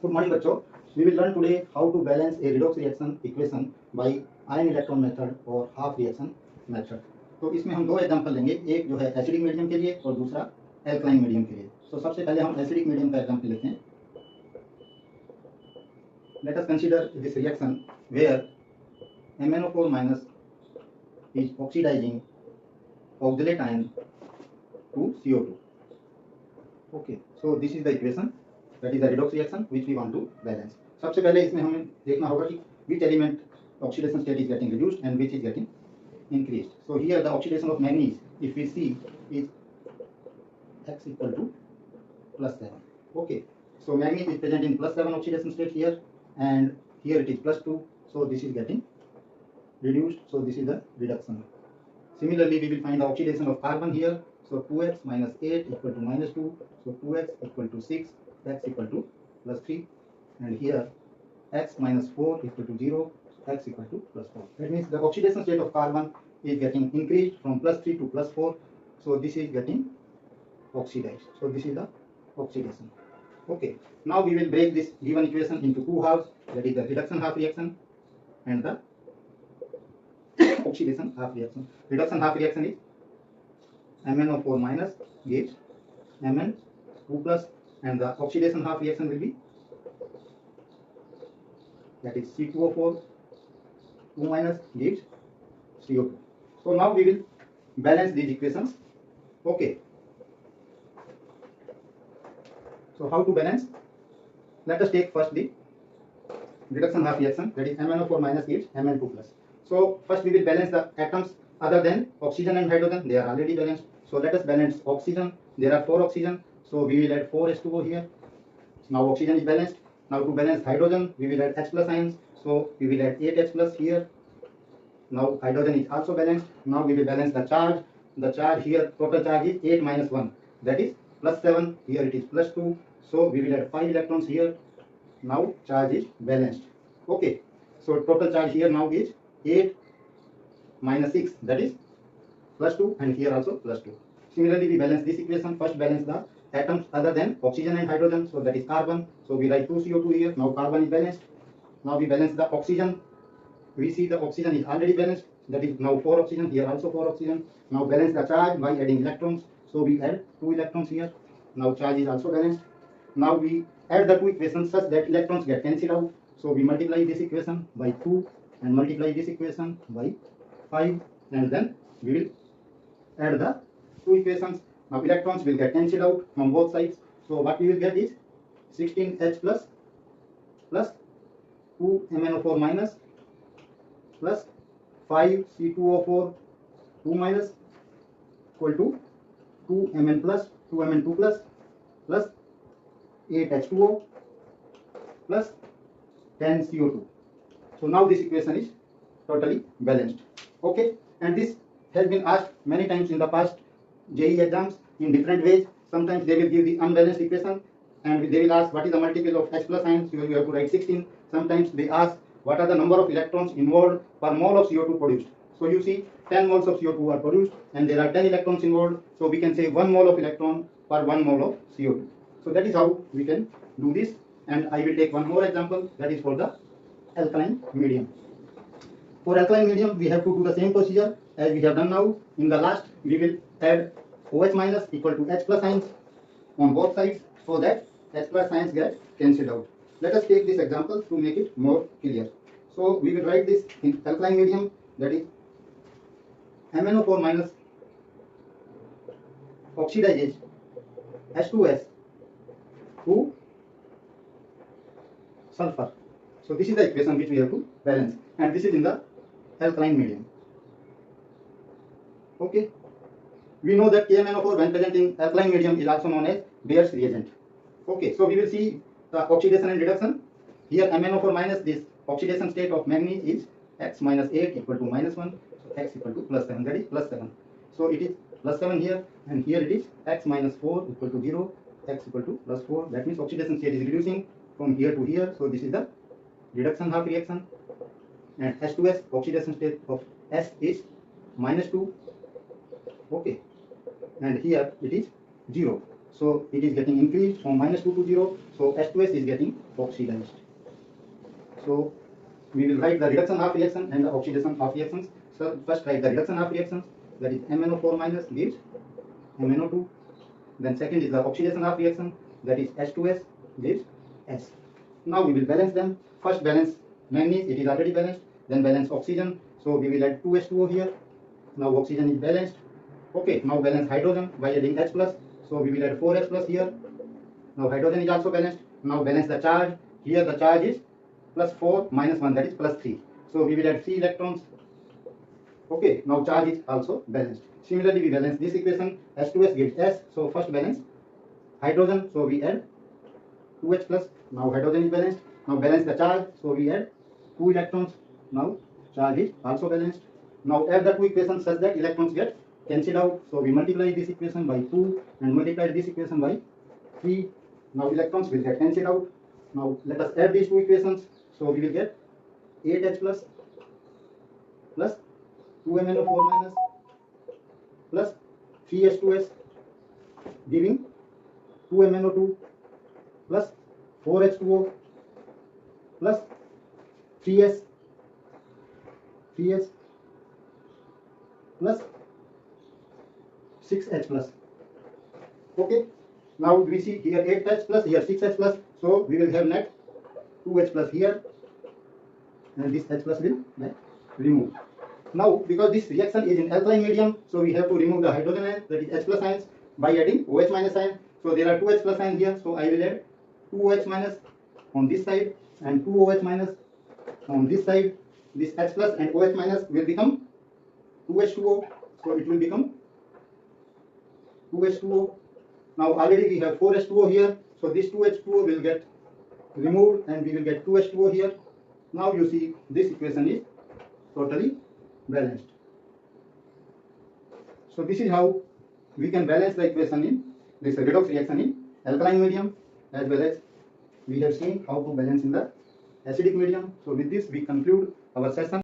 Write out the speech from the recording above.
Good morning बच्चों. We will learn today how to balance a redox reaction equation by ion electron method और half reaction method. तो इसमें हम दो example लेंगे, एक जो है एसिडिक मीडियम के लिए और दूसरा एल्कलाइन मीडियम के लिए. तो सबसे पहले हम एसिडिक मीडियम का एग्जांपल लेते हैं. Let us consider this reaction where MnO4 minus is oxidizing oxalate ion to CO2. Okay, so this is the equation. That is the redox reaction which we want to balance. सबसे पहले इसमें हमें देखना होगा कि which element oxidation state is getting reduced and which is getting increased. So here the oxidation of manganese, if we see, is x equal to +7. Okay, so manganese is present in +7 oxidation state here, and here it is +2. So this is getting reduced. So this is the reduction. Similarly, we will find the oxidation of carbon here. So 2x minus 8 equal to -2. So 2x equal to 6. X equal to +3, and here x minus 4 equal to 0, x equal to +4. That means the oxidation state of carbon is getting increased from +3 to +4. So this is getting oxidized. So this is the oxidation. Okay. Now we will break this given equation into two halves. That is the reduction half reaction and the oxidation half reaction. Reduction half reaction is MnO4 minus gives Mn2 plus. And the oxidation half reaction will be, that is C2O4 2 minus gives CO2. So now we will balance these equations. Okay. So how to balance? Let us take first the reduction half reaction, that is MnO4 minus gives Mn2 plus. So first we will balance the atoms other than oxygen and hydrogen. They are already balanced. So let us balance oxygen. There are 4 oxygen. So we will add 4 H2O here. Now oxygen is balanced. Now to balance hydrogen, we will add H plus ions. So we will add 8 H plus here. Now hydrogen is also balanced. Now we will balance the charge. The charge here, total charge is 8 minus 1. That is +7. Here it is +2. So we will add 5 electrons here. Now charge is balanced. Okay. So total charge here now is 8 minus 6. That is +2, and here also +2. Similarly, we balance this equation. First balance the atoms other than oxygen and hydrogen. So that is carbon. So we write 2 CO2 here. Now carbon is balanced. Now we balance the oxygen. We see the oxygen is already balanced. That is now 4 oxygen. Here also 4 oxygen. Now balance the charge by adding electrons. So we add 2 electrons here. Now charge is also balanced. Now we add the two equations such that electrons get cancelled out. So we multiply this equation by 2 and multiply this equation by 5, and then we will add the two equations. Now electrons will get cancelled out from both sides. So what we will get is 16H plus 2 MnO4 minus plus 5 C2O4 2 minus equal to 2 Mn plus 2 Mn2 plus 8 H2O plus 10 CO2. So now this equation is totally balanced. Okay, and this has been asked many times in the past JEE exams in different ways. Sometimes they will give the unbalanced equation and they will ask what is the multiple of H plus ions. You have to write 16. Sometimes they ask what are the number of electrons involved per mole of CO2 produced. So you see 10 moles of CO2 are produced and there are 10 electrons involved. So we can say 1 mole of electron per 1 mole of CO2. So that is how we can do this. And I will take one more example, that is for the alkaline medium. For alkaline medium, we have to do the same procedure as we have done now. In the last, we will add OH minus equal to H plus ions on both sides so that H plus ions get cancelled out. Let us take this example to make it more clear. So we will write this in alkaline medium, that is MnO4 minus oxidizes H2S to sulfur. So this is the equation which we have to balance, and this is in the alkaline medium. Okay, we know that KMnO4 when present in alkaline medium is also known as Bayer's reagent. Okay, so we will see the oxidation and reduction. Here MnO4 minus, this oxidation state of manganese is x minus 8 equal to -1, so x equal to +7, that is +7. So it is +7 here, and here it is x minus 4 equal to 0, x equal to +4. That means oxidation state is reducing from here to here. So this is the reduction half reaction, and H2S oxidation state of S is -2. Okay, and here it is 0. so it is getting increased from -2 to 0, so H2S is getting oxidized. So we will write the reduction half reaction and the oxidation half reactions. So first write the reduction half reactions, that is MnO4 minus gives MnO2. Then second is the oxidation half reaction, that is H2S gives S. Now we will balance them. First balance manganese, it is already balanced. Then balance oxygen, so we will add 2H2O here. Now oxygen is balanced. Okay, now balance hydrogen by adding H plus, so we will add 4H plus here. Now hydrogen is also balanced. Now balance the charge. Here the charge is +4 -1, that is +3. So we will add 3 electrons. Okay, now charge is also balanced. Similarly, we balance this equation. H2S gives S. So first balance hydrogen. So we add 2H plus. Now hydrogen is balanced. Now balance the charge. So we add 2 electrons. Now charge is also balanced. Now add the two equations such that electrons get cancelled out. So we multiply this equation by 2 and multiply this equation by 3. Now electrons will get cancelled out. Now let us add these two equations. So we will get 8H plus 2MnO4 minus plus 3H2S giving 2MnO2 plus 4H2O plus 3S plus 6H plus. Okay. Now we see here 8H plus, here 6H plus. So we will have net 2H plus here, and this H plus will get removed. Now because this reaction is in alkaline medium, so we have to remove the hydrogen ion, that is H plus ions, by adding OH minus ion. So there are 2H plus ions here, so I will add 2OH minus on this side and 2OH minus on this side. This H plus and OH minus will become 2H2O, so it will become 2H2O. Now already we have 4H2O here, so this 2H2O will get removed and we will get 2H2O here. Now you see this equation is totally balanced. So this is how we can balance the equation in this redox reaction in alkaline medium, as well as we have seen how to balance in the acidic medium. So with this we conclude our session.